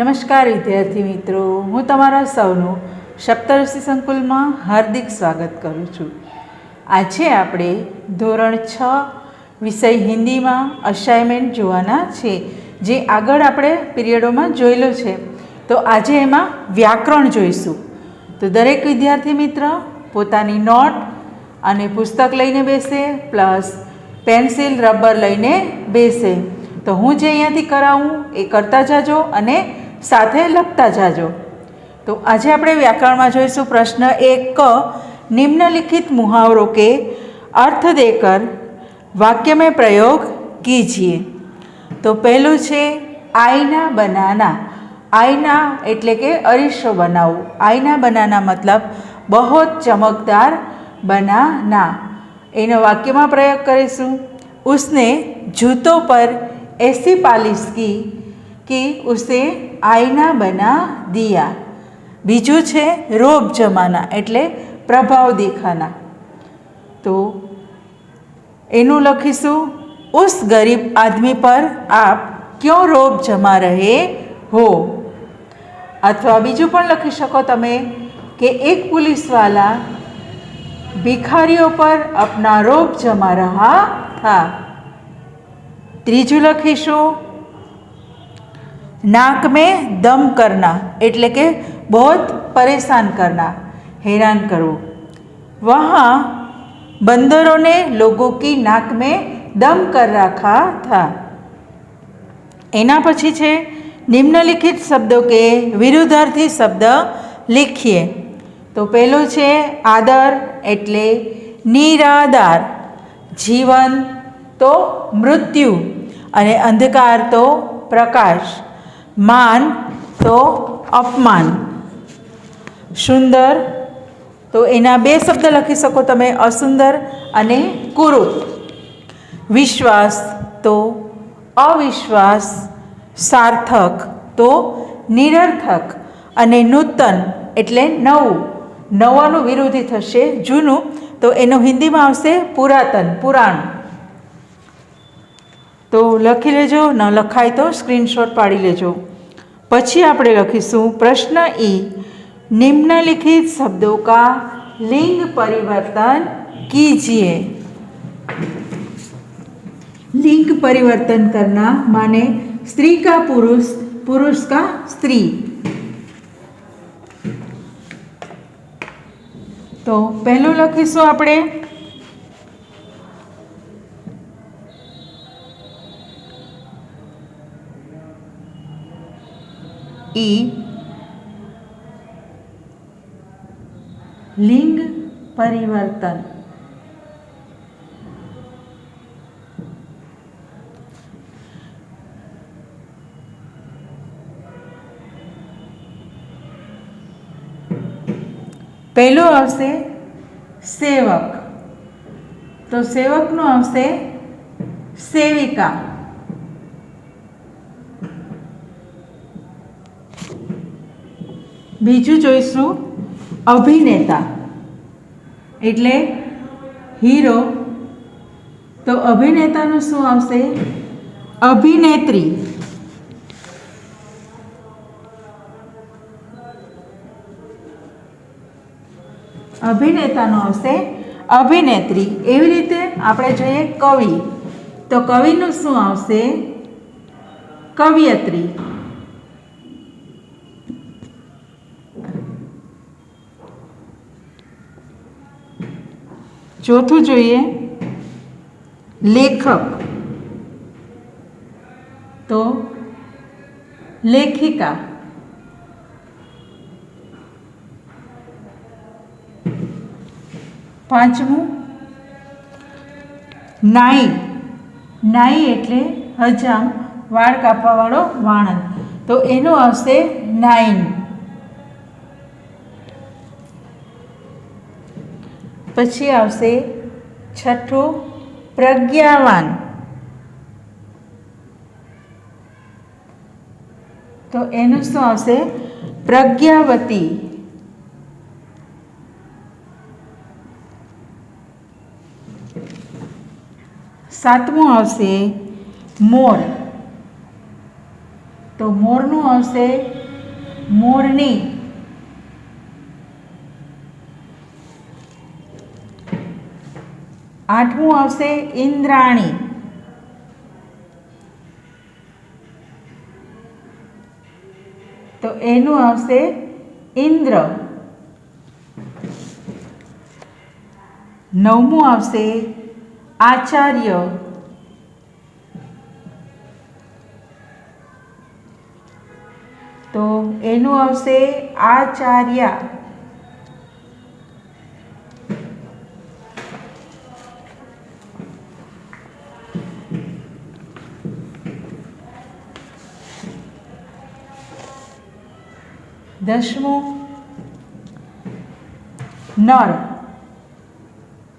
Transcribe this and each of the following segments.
નમસ્કાર વિદ્યાર્થી મિત્રો, હું તમારા સૌનું સપ્તઋષિ સંકુલમાં હાર્દિક સ્વાગત કરું છું. આજે આપણે ધોરણ 6 વિષય હિન્દીમાં અસાઇનમેન્ટ જોવાના છે, જે આગળ આપણે પીરિયડોમાં જોયેલો છે. તો આજે એમાં વ્યાકરણ જોઈશું. તો દરેક વિદ્યાર્થી મિત્ર પોતાની નોટ અને પુસ્તક લઈને બેસે, પ્લસ પેન્સિલ રબર લઈને બેસે. તો હું જે અહીંયાથી કરાવું એ કરતા જાજો અને સાથે લખતા જાજો. તો આજે આપણે વ્યાકરણમાં જોઈશું પ્રશ્ન 1 क निम्नलिखित मुहावरों के अर्थ देकर वाक्य में प्रयोग कीजिए. तो पहलू है आईना बनाना. आईना एटले के अरीसो बनावो. आईना बनाना मतलब बहुत चमकदार बनाना. एनो वाक्य में प्रयोग करीशू. उसने जूतों पर ऐसी पालिश की कि उसे आईना बना दिया. बीजू है रोब जमाना एटले प्रभाव दिखाना. तो एनु लखीशू उस गरीब आदमी पर आप क्यों रोब जमा रहे हो. अथवा बीजू पण लखी शको तमे कि एक पुलिसवाला भिखारियों पर अपना रोब जमा रहा था. त्रीजू लखीशू नाक में दम करना एटले के बहुत परेशान करना, हैरान करो. वहाँ बंदरों ने लोगों की नाक में दम कर रखा था. एना पछी छे निम्नलिखित शब्दों के विरुद्धार्थी शब्द लिखिए. तो पहलो छे आदर एटले निरादार, जीवन तो मृत्यु अने अंधकार तो प्रकाश, मान तो अपमान, सुंदर तो एना बे शब्द लखी सको तमे असुंदर अने कुरूप, विश्वास तो अविश्वास, सार्थक तो निरर्थक अने नूतन एटले नवुं. नवानुं विरोधी थशे जूनुं, तो एनो हिंदी में आवशे पुरातन, पुराणुं. तो लखी लेजो, न लखाय तो स्क्रीनशॉट पाड़ी लेजो. पछी आपणे लखीशुं प्रश्न ई निम्नलिखित शब्दों का लिंग परिवर्तन कीजिए. लिंग परिवर्तन करना माने स्त्री का पुरुष, पुरुष का स्त्री. तो पहलू लखीशुं आपणे ई लिंग परिवर्तन. पहलो आवशे सेवक. तो सेवक नो आवशे सेविका. बीजू जोईशुं अभिनेता एटले हीरो. तो अभिनेतानुं शुं आवशे अभिनेत्री. अभिनेतानो आवशे अभिनेत्री. एवी रीते आपणे जोईए कवि. तो कविनुं शुं आवशे कवयित्री. चौथुं जोईए लेखक. तो लेखिका. पांचमું नाई. नाई एटले हजाम, वाळ कापवावाळो वाणंद. तो एनो आवशे नाइन. पछी आवशे छठो प्रज्ञावान. तो एनु शुं आवशे प्रज्ञावती. सातमो आवशे मोर. तो मोरनुं આવશે મોરની, આઠમું આવશે ઇન્દ્રાણી, તો એનું આવશે ઇન્દ્ર, નવમું આવશે આચાર્ય, તો એનું આવશે આચાર્યા, દસમું નર,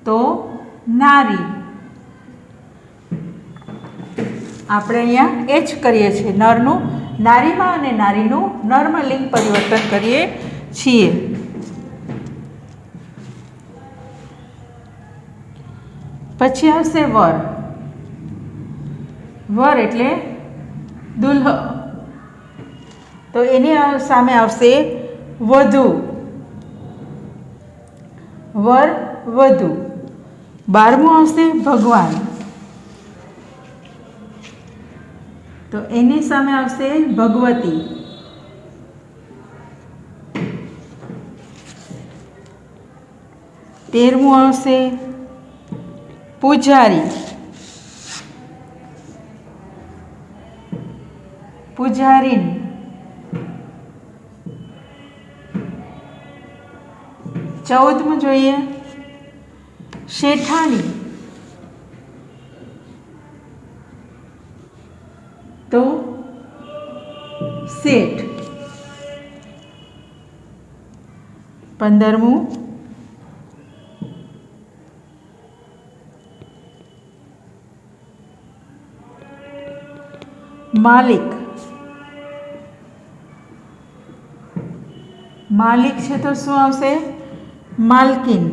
તો નારી, આપણે અહીંયા એ જ કરીએ છીએ, નરનું નારીમાં અને નારીનું નરમાં લિંગ પરિવર્તન કરીએ છીએ. પછી આવશે વર, વર એટલે દુલ્હો, તો એની સામે આવશે વધુ, વર વધુ. 12મું આવશે ભગવાન, તો એની સામે આવશે ભગવતી, 13મું આવશે પૂજારી, પૂજારીન, 14મું જોઈએ શેઠાણી, તો શેઠ. 15મું માલિક, માલિક છે તો શું આવશે માલકીન,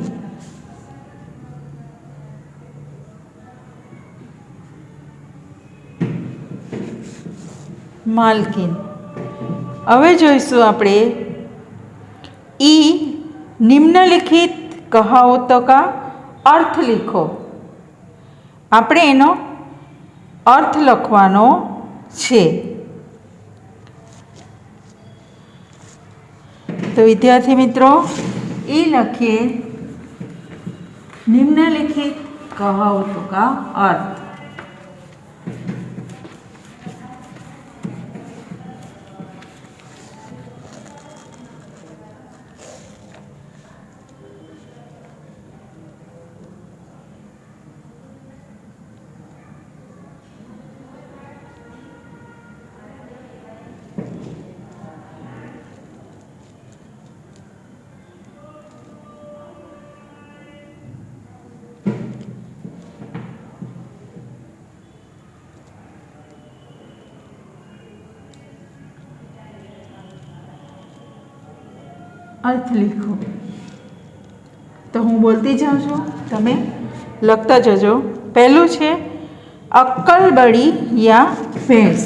માલકીન. હવે જોઈશું આપણે ઈ નિમ્નલિખિત કહાવતો કા અર્થ લીખો. આપણે એનો અર્થ લખવાનો છે. તો વિદ્યાર્થી મિત્રો એ લખીએ નિમ્નલિખિત કહાવતો કા अर्थ. अर्थ लिखो. तो हूँ बोलती जाऊँ छूँ, तमे लखता जजो. पहलू है अक्कलबड़ी या भैंस.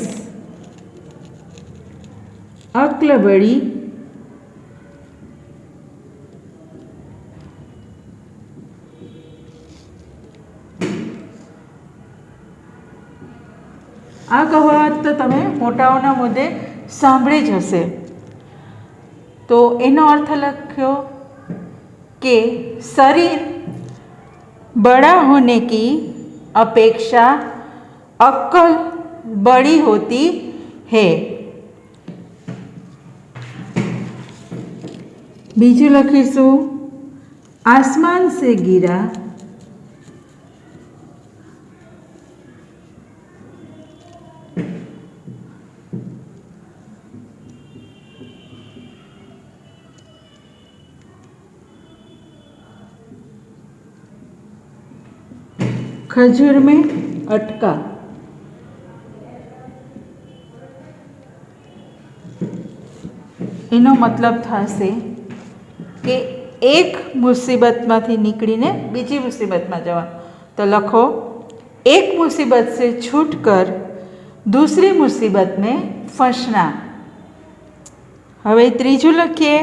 अक्कलबड़ी आ कहावत तो तमे मोटाओना मुद्दे सांभळी ज हशे. तो एनो अर्थ लख्यो कि शरीर बड़ा होने की अपेक्षा अक्कल बड़ी होती है. बीजू लखीशू आसमान से गिरा खजूर में अटका. एनो मतलब थशे कि एक मुसीबत में निकलीने बीजी मुसीबत में जवा. तो लखो एक मुसीबत से छूटकर दूसरी मुसीबत में फंसना. હવે ત્રીજું લખીએ,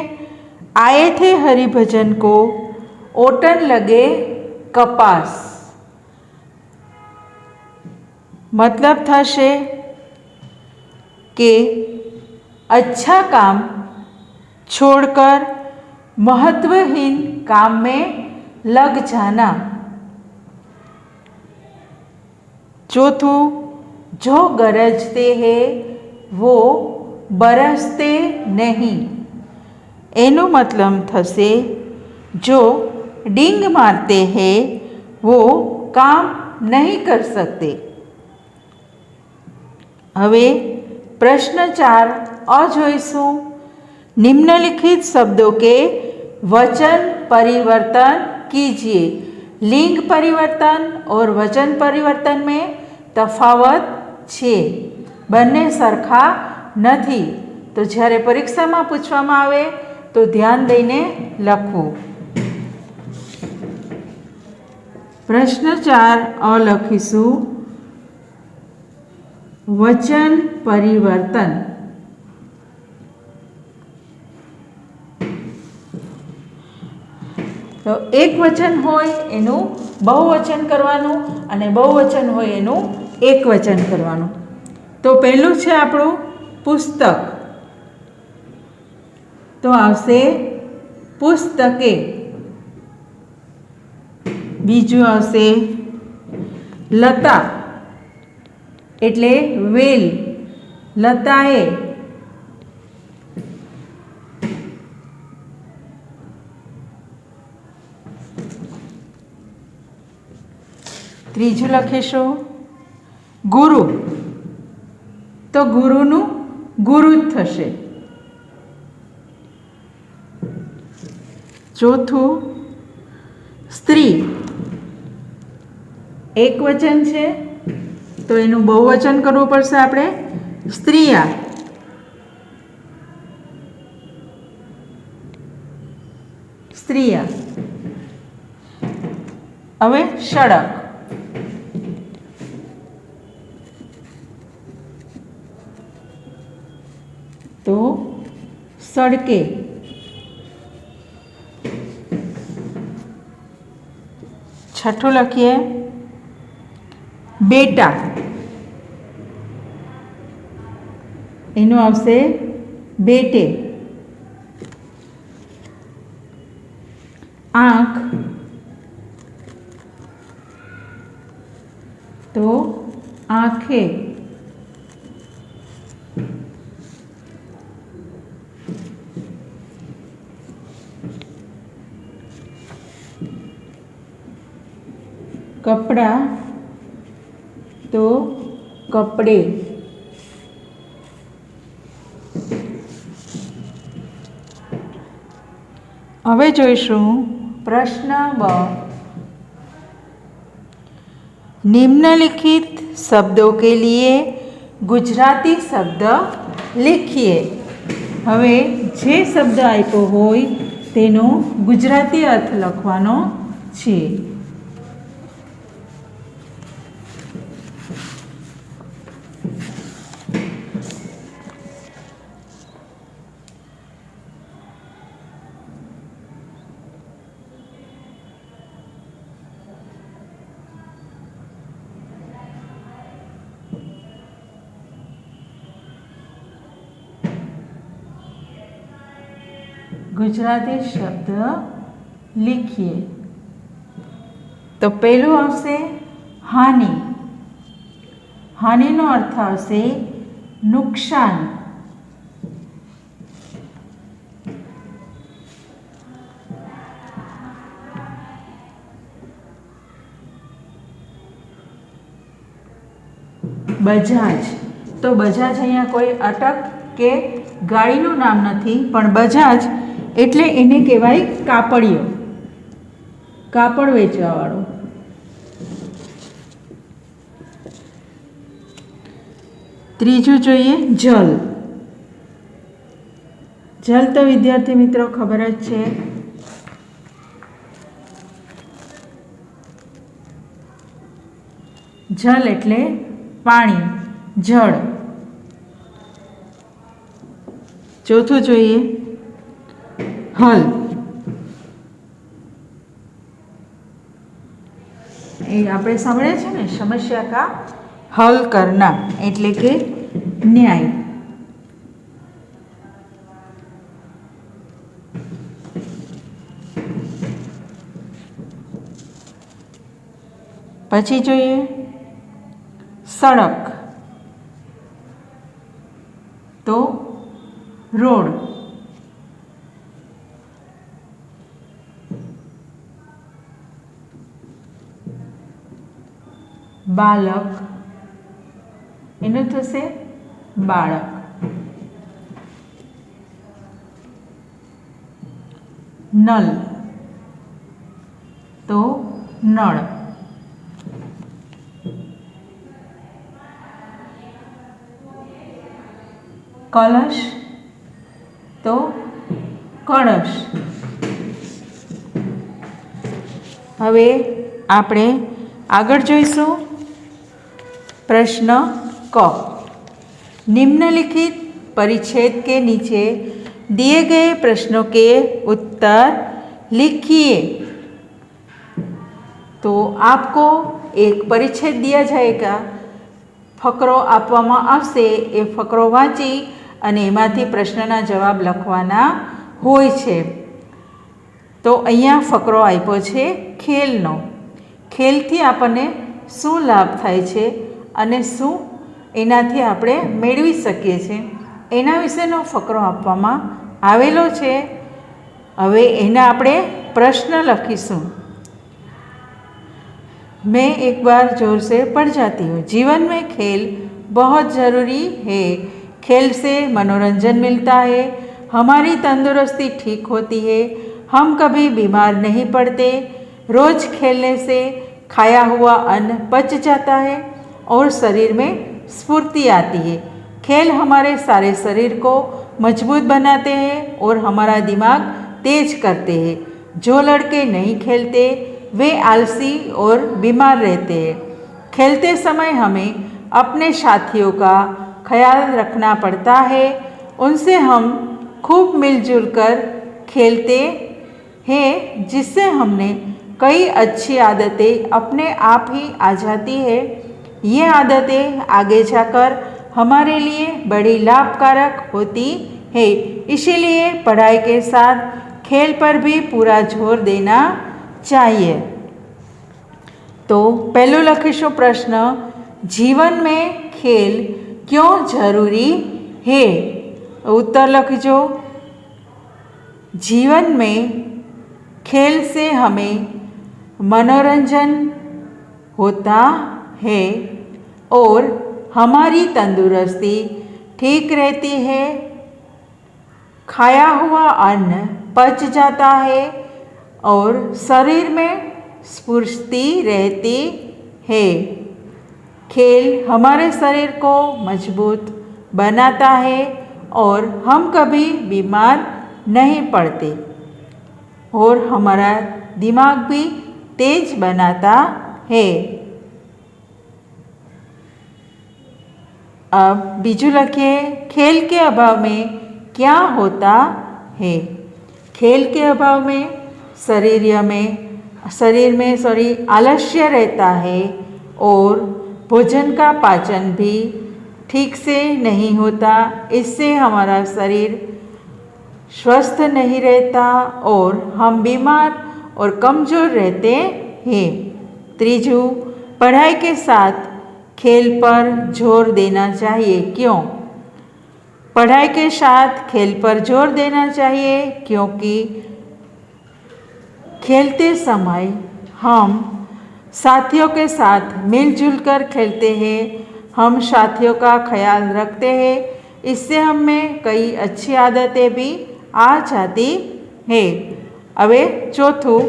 आए थे हरिभजन को ओटन लगे कपास। मतलब थशे कि अच्छा काम छोड़कर महत्वहीन काम में लग जाना। चौथों, जो गरजते हैं वो बरसते नहीं। एनो मतलब थसे जो डींग मारते हैं वो काम नहीं कर सकते। हवे प्रश्न 4 अ जोईशुं, निम्नलिखित शब्दों के वचन परिवर्तन कीजिए। लिंग परिवर्तन और वचन परिवर्तन में तफावत छे, बने सरखा नहीं। तो જ્યારે પરીક્ષામાં પૂછવામાં આવે तो ध्यान दईने लखવું। प्रश्न 4 अ लखीशुं, वचन परिवर्तन। तो एक वचन होय एनुं बहुवचन करवानुं अने बहुवचन होय एनुं एक वचन करवानुं। तो पहेलुं छे आपणुं पुस्तक, तो आवशे पुस्तके। बीजू आवशे लता एटले वेल, लताए। त्रीजू लखीशुं गुरु, तो गुरुनु गुरु ज थशे। चौथुं स्त्री, एक वचन छे तो एनुं बहुवचन करवुं पड़शे आपणे स्त्रिया। स्त्रिया। हवे सड़क, तो सड़के। छठो लखीए बेटा, एनु आवशे बेटे। आँख, तो आँखे। कपड़ा, तो कपड़े। हवे जोईशुं प्रश्न ब, निम्नलिखित शब्दों के लिए गुजराती शब्द लिखिए। हवे जे शब्द आप्यो होय तेनो गुजराती अर्थ लखवानो छे। गुजराती शब्द लिखिए। तो पहलू आवशे हानि। हानिनो अर्थ आवशे नुकसान। बजाज, तो बजाज अहींया कोई अटक के गाड़ीनुं नाम नथी, पण बजाज एटले एने कहेवाय कापड़ियो, कापड़ वेचवावाळो। त्रीजું જોઈએ जल। जल तो विद्यार्थी मित्रों खबर ज छे, जल एटले पाणी, जल। ચોથું જોઈએ હલ। એ આપણે સાંભળ્યા છે ને, સમસ્યા કા હલ કરના એટલે કે ન્યાય। પછી જોઈએ સડક તો રોડ। બાલક એનું થશે બાળક। નલ તો નળ। કલશ તો કળશ। હવે આપણે આગળ જોઈશું प्रश्न क। निम्नलिखित परिच्छेद के नीचे दिए गए प्रश्नों के उत्तर लिखिए। तो आपको एक परिच्छेद दिया जाएगा, फकरो आपवामां आवशे, ए फकरो वाँची अने एमांथी प्रश्नना जवाब लखवाना होय छे। तो अहींया फकरो आप्यो छे खेलनो। खेलथी आपणे शुं लाभ थाय छे અને શું એનાથી આપણે મેળવી શકીએ છીએ એના વિશેનો ફકરો આપવામાં આવેલો છે। હવે એના આપણે પ્રશ્ન લખીશું। मैं एक बार जोर से पढ़ जाती हूँ। जीवन में खेल बहुत ज़रूरी है। खेल से मनोरंजन मिलता है, हमारी तंदुरुस्ती ठीक होती है, हम कभी बीमार नहीं पड़ते। रोज़ खेलने से खाया हुआ अन्न पच जाता है और शरीर में स्फूर्ति आती है। खेल हमारे सारे शरीर को मजबूत बनाते हैं और हमारा दिमाग तेज करते हैं। जो लड़के नहीं खेलते वे आलसी और बीमार रहते हैं। खेलते समय हमें अपने साथियों का ख्याल रखना पड़ता है, उनसे हम खूब मिलजुल कर खेलते हैं, जिससे हमने कई अच्छी आदतें अपने आप ही आ जाती है। ये आदतें आगे जाकर हमारे लिए बड़ी लाभकारक होती है, इसीलिए पढ़ाई के साथ खेल पर भी पूरा जोर देना चाहिए। तो पहलू लखीशुं प्रश्न, जीवन में खेल क्यों जरूरी है? उत्तर लखीजो। जीवन में खेल से हमें मनोरंजन होता है और हमारी तंदुरुस्ती ठीक रहती है, खाया हुआ अन्न पच जाता है और शरीर में स्फूर्ति रहती है। खेल हमारे शरीर को मजबूत बनाता है और हम कभी बीमार नहीं पड़ते और हमारा दिमाग भी तेज बनाता है। अब बीजू लखिए, खेल के अभाव में क्या होता है? खेल के अभाव में शरीर में आलस्य रहता है और भोजन का पाचन भी ठीक से नहीं होता। इससे हमारा शरीर स्वस्थ नहीं रहता और हम बीमार और कमज़ोर रहते हैं। तीजू, पढ़ाई के साथ खेल पर जोर देना चाहिए, क्यों? पढ़ाई के साथ खेल पर जोर देना चाहिए क्योंकि खेलते समय हम साथियों के साथ मिलजुल कर खेलते हैं, हम साथियों का ख्याल रखते हैं, इससे हमें कई अच्छी आदतें भी आ जाती है। अवे चौथों,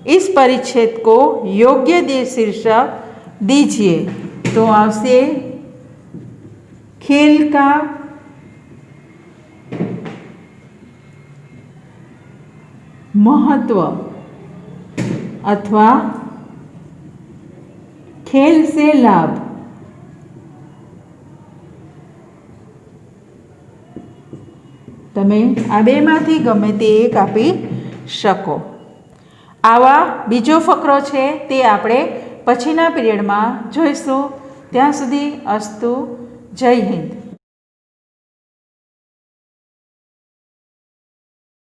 इस परिच्छेद को योग्य शीर्षक दीजिए। तो आपसे खेल का महत्व अथवा खेल से लाभ। તમે આ બેમાંથી ગમે તે એક આપી શકો. આવા બીજો ફકરો છે તે આપણે પછીના પીરિયડમાં જોઈશું. ત્યાં સુધી અસ્તુ. જય હિન્દ.